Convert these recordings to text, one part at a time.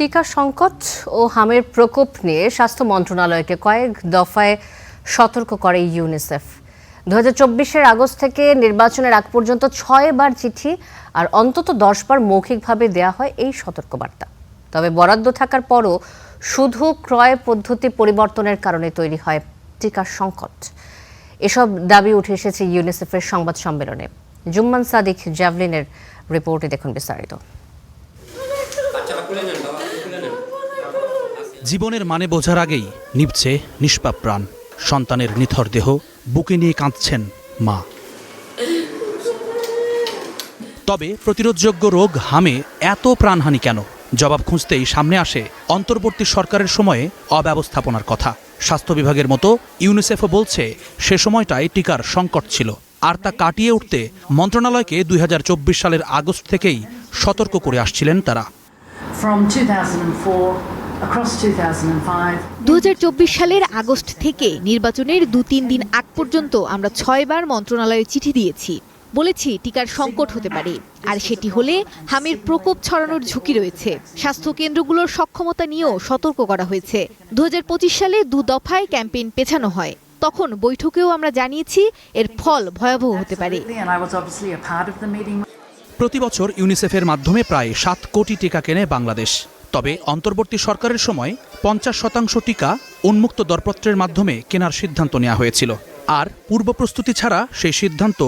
টিকা সংকট ও হামের প্রকোপ নিয়ে স্বাস্থ্য মন্ত্রণালয়কে কয়েক দফায় সতর্ক করে ইউনিসেফ। 2024-এর আগস্ট থেকে নির্বাচনের আগ পর্যন্ত 6 বার চিঠি আর অন্তত 10 বার মৌখিকভাবে দেয়া হয় এই সতর্কবার্তা। তবে বরাদ্দ থাকার পরও শুধু ক্রয় পদ্ধতি পরিবর্তনের কারণে তৈরি হয় টিকার সংকট। এসব দাবি উঠে এসেছে ইউনিসেফের সংবাদ সম্মেলনে। জুম্মান সাদিক জ্যাভলিনের রিপোর্টে দেখুন বিস্তারিত। জীবনের মানে বোঝার আগেই নিভছে নিষ্পাপ প্রাণ। সন্তানের নিথর দেহ বুকে নিয়ে কাঁদছেন মা। তবে প্রতিরোধযোগ্য রোগ হামে এত প্রাণহানি কেন? জবাব খুঁজতেই সামনে আসে অন্তর্বর্তী সরকারের সময়ে অব্যবস্থাপনার কথা। স্বাস্থ্য বিভাগের মতো ইউনিসেফও বলছে সে সময়টায় টিকার সংকট ছিল, আর তা কাটিয়ে উঠতে মন্ত্রণালয়কে 2024 সালের আগস্ট থেকেই সতর্ক করে আসছিলেন তারা। 2024 সালের আগস্ট থেকে নির্বাচনের 2-3 দিন আগ পর্যন্ত আমরা 6 বার মন্ত্রণালয়ে চিঠি দিয়েছি। বলেছি টিকার সংকট হতে পারে, আর সেটি হলে হামের প্রকোপ ছড়ানোর ঝুঁকি রয়েছে। স্বাস্থ্য কেন্দ্রগুলোর সক্ষমতা নিয়েও সতর্ক করা হয়েছে। 2025 সালে 2 দফায় ক্যাম্পেইন পেছানো হয়। তখন বৈঠকেও আমরা জানিয়েছি এর ফল ভয়াবহ হতে পারে। প্রতি বছর ইউনিসেফের মাধ্যমে প্রায় 7 কোটি টিকা কেনে বাংলাদেশ। তবে অন্তর্বর্তী সরকারের সময় 50% টিকা উন্মুক্ত দরপত্রের মাধ্যমে কেনার সিদ্ধান্ত নেওয়া হয়েছিল। আর পূর্ব প্রস্তুতি ছাড়া সেই সিদ্ধান্ত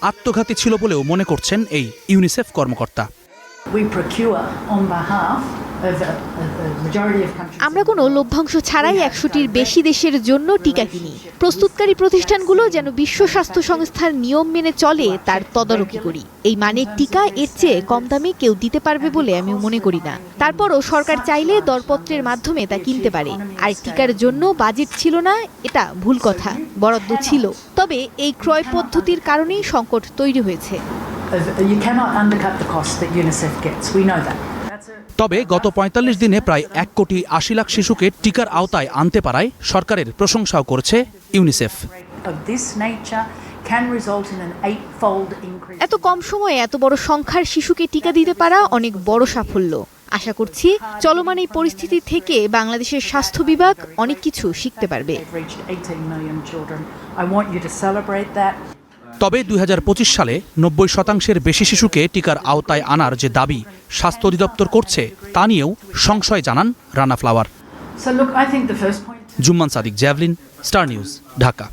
আত্মঘাতী ছিল বলেও মনে করছেন এই ইউনিসেফ কর্মকর্তা। আমরা কোনো লভ্যাংশ ছাড়াই 100টির বেশি দেশের জন্য টিকা কিনি। প্রস্তুতকারী প্রতিষ্ঠানগুলো যেন বিশ্ব স্বাস্থ্য সংস্থার নিয়ম মেনে চলে তার তদারকি করি। এই মানের টিকা এর চেয়ে কম দামে কেউ দিতে পারবে বলে আমি মনে করি না। তারপরও সরকার চাইলে দরপত্রের মাধ্যমে তা কিনতে পারে। আর টিকার জন্য বাজেট ছিল না, এটা ভুল কথা, বরাদ্দ ছিল। তবে এই ক্রয় পদ্ধতির কারণেই সংকট তৈরি হয়েছে। তবে গত 45 দিনে প্রায় 1 কোটি 80 লাখ শিশুকে টিকার আওতায় আনতে পারায় সরকারের প্রশংসাও করেছে ইউনিসেফ। এত কম সময়ে এত বড় সংখ্যার শিশুকে টিকা দিতে পারা অনেক বড় সাফল্য। আশা করছি চলমান এই পরিস্থিতি থেকে বাংলাদেশের স্বাস্থ্য বিভাগ অনেক কিছু শিখতে পারবে। তবে 2025 সালে 90% বেশি শিশুকে টিকার আওতায় আনার যে দাবি স্বাস্থ্য অধিদপ্তর করছে তা নিয়েও সংশয় জানান Rana Flower. Jumman Sadiq javelin, Star News, Dhaka.